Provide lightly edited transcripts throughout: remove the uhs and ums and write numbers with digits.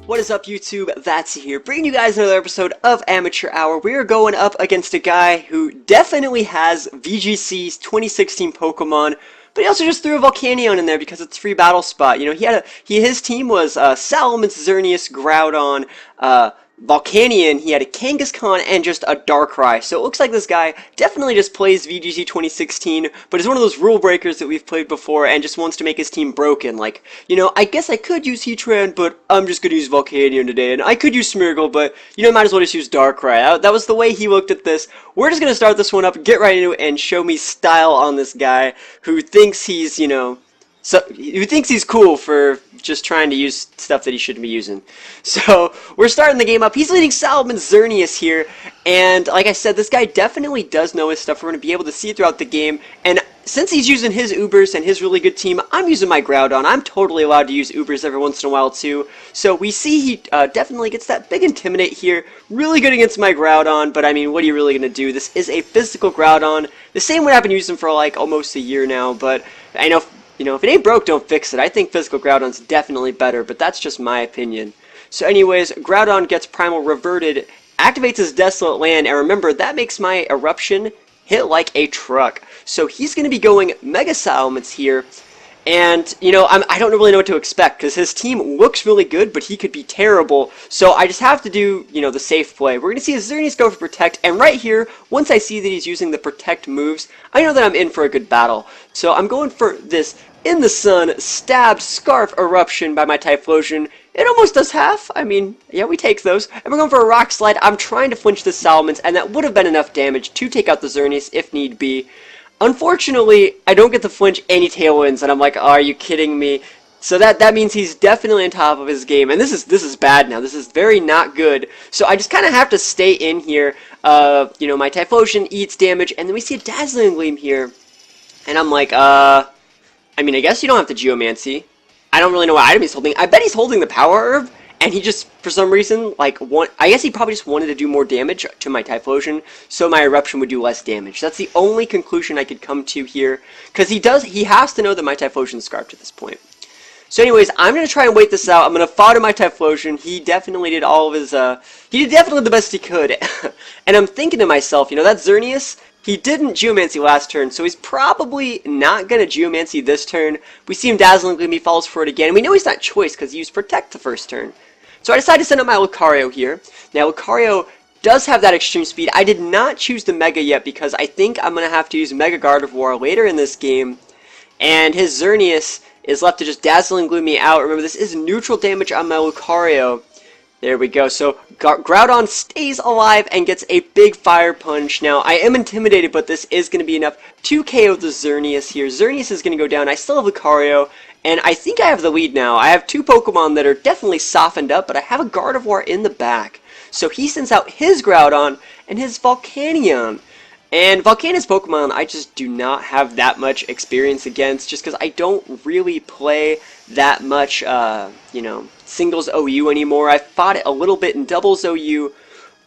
What is up, YouTube? That's here, bringing you guys another episode of Amateur Hour. We are going up against a guy who definitely has VGC's 2016 Pokemon, but he also just threw a Volcanion in there because it's free battle spot. You know, his team was Salamence, Xerneas, Groudon, Volcanion, he had a Kangaskhan, and just a Darkrai. So it looks like this guy definitely just plays VGC 2016, but is one of those rule breakers that we've played before and just wants to make his team broken. Like, you know, I guess I could use Heatran, but I'm just gonna use Volcanion today, and I could use Smeargle, but, you know, I might as well just use Darkrai. That was the way he looked at this. We're just gonna start this one up, get right into it, and show me style on this guy who thinks he's, you know, who thinks he's cool for just trying to use stuff that he shouldn't be using. So, we're starting the game up. He's leading Salamence Xerneas here, and like I said, this guy definitely does know his stuff. We're going to be able to see it throughout the game, and since he's using his Ubers and his really good team, I'm using my Groudon. I'm totally allowed to use Ubers every once in a while, too. So, we see he definitely gets that big Intimidate here. Really good against my Groudon, but I mean, what are you really going to do? This is a physical Groudon. The same way I've been using for like almost a year now, but I know, you know, if it ain't broke, don't fix it. I think physical Groudon's definitely better, but that's just my opinion. So anyways, Groudon gets Primal Reverted, activates his Desolate Land, and remember, that makes my Eruption hit like a truck. So he's going to be going Mega Salamence here, and, you know, I don't really know what to expect, because his team looks really good, but he could be terrible, so I just have to do, you know, the safe play. We're going to see Xerneas go for Protect, and right here, once I see that he's using the Protect moves, I know that I'm in for a good battle. So I'm going for this In the Sun, Stabbed, Scarf, Eruption by my Typhlosion. It almost does half. I mean, yeah, we take those. And we're going for a Rock Slide. I'm trying to flinch this Salamence, and that would have been enough damage to take out the Xerneas if need be. Unfortunately, I don't get to flinch any Tailwinds, and I'm like, oh, are you kidding me? So that means he's definitely on top of his game, and this is bad now. This is very not good. So I just kind of have to stay in here. You know, my Typhlosion eats damage, and then we see a Dazzling Gleam here, and I'm like, I mean, I guess you don't have to Geomancy. I don't really know what item he's holding. I bet he's holding the Power Herb, and he just, for some reason, like, I guess he probably just wanted to do more damage to my Typhlosion, so my Eruption would do less damage. That's the only conclusion I could come to here, because he has to know that my Typhlosion is Scarfed at this point. So anyways, I'm going to try and wait this out. I'm going to fodder my Typhlosion. He definitely did all of his, he did definitely the best he could. And I'm thinking to myself, you know, that Xerneas, he didn't Geomancy last turn, so he's probably not going to Geomancy this turn. We see him Dazzling Gleam, he falls for it again. And we know he's not Choice because he used Protect the first turn. So I decided to send out my Lucario here. Now Lucario does have that extreme speed. I did not choose the Mega yet because I think I'm going to have to use Mega Gardevoir later in this game. And his Xerneas is left to just Dazzling Gleam me out. Remember, this is neutral damage on my Lucario. There we go. So Groudon stays alive and gets a big Fire Punch. Now, I am intimidated, but this is going to be enough to KO the Xerneas here. Xerneas is going to go down. I still have Lucario, and I think I have the lead now. I have two Pokemon that are definitely softened up, but I have a Gardevoir in the back. So he sends out his Groudon and his Volcanion. And Volcanions Pokemon, I just do not have that much experience against, just because I don't really play that much, you know, singles OU anymore. I fought it a little bit in doubles OU,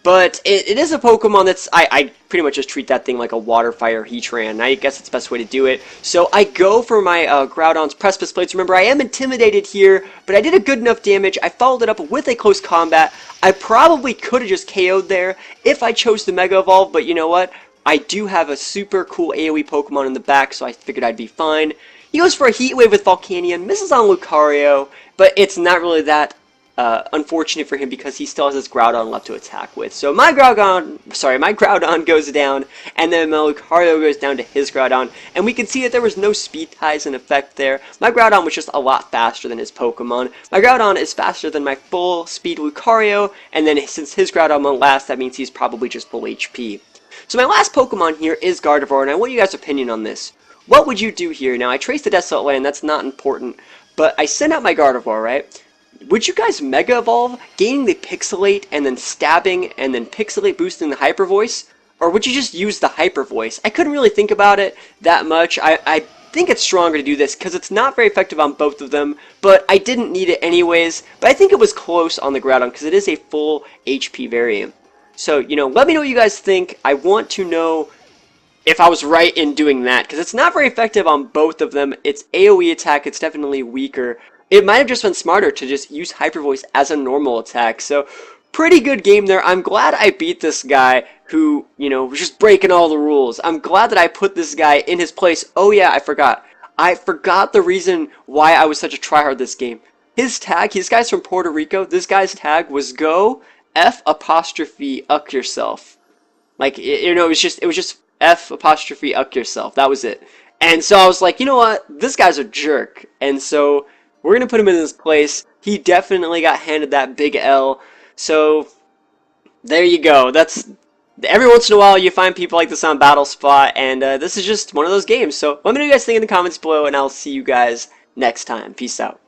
but it is a Pokemon that's, I pretty much just treat that thing like a Water Fire Heatran. I guess it's the best way to do it. So I go for my Groudon's Precipice Blades. Remember, I am intimidated here, but I did a good enough damage. I followed it up with a close combat. I probably could have just KO'd there if I chose the Mega Evolve, but you know what? I do have a super cool AoE Pokemon in the back, so I figured I'd be fine. He goes for a Heat Wave with Volcanion, misses on Lucario, but it's not really that unfortunate for him because he still has his Groudon left to attack with. So my Groudon goes down, and then my Lucario goes down to his Groudon, and we can see that there was no speed ties in effect there. My Groudon was just a lot faster than his Pokemon. My Groudon is faster than my full speed Lucario, and then since his Groudon went last, that means he's probably just full HP. So my last Pokemon here is Gardevoir, and I want you guys' opinion on this. What would you do here? Now, I traced the Desolate Land, that's not important, but I sent out my Gardevoir, right? Would you guys Mega Evolve, gaining the Pixelate, and then stabbing, and then Pixelate boosting the Hyper Voice? Or would you just use the Hyper Voice? I couldn't really think about it that much. I think it's stronger to do this, because it's not very effective on both of them, but I didn't need it anyways. But I think it was close on the Groudon, because it is a full HP variant. So, you know, let me know what you guys think. I want to know if I was right in doing that, because it's not very effective on both of them. It's AoE attack, it's definitely weaker. it might have just been smarter to just use Hyper Voice as a normal attack. So pretty good game there. I'm glad I beat this guy who, was just breaking all the rules. I'm glad that I put this guy in his place. Oh yeah, I forgot. I forgot the reason why I was such a tryhard this game. His tag, his guy's from Puerto Rico. This guy's tag was go F apostrophe uck yourself. Like, it was just F apostrophe uck yourself. That was it. And so I was like, you know what? This guy's a jerk. And so we're going to put him in his place. He definitely got handed that big L. So there you go. That's every once in a while you find people like this on Battle Spot, and this is just one of those games. So let me know what you guys think in the comments below, and I'll see you guys next time. Peace out.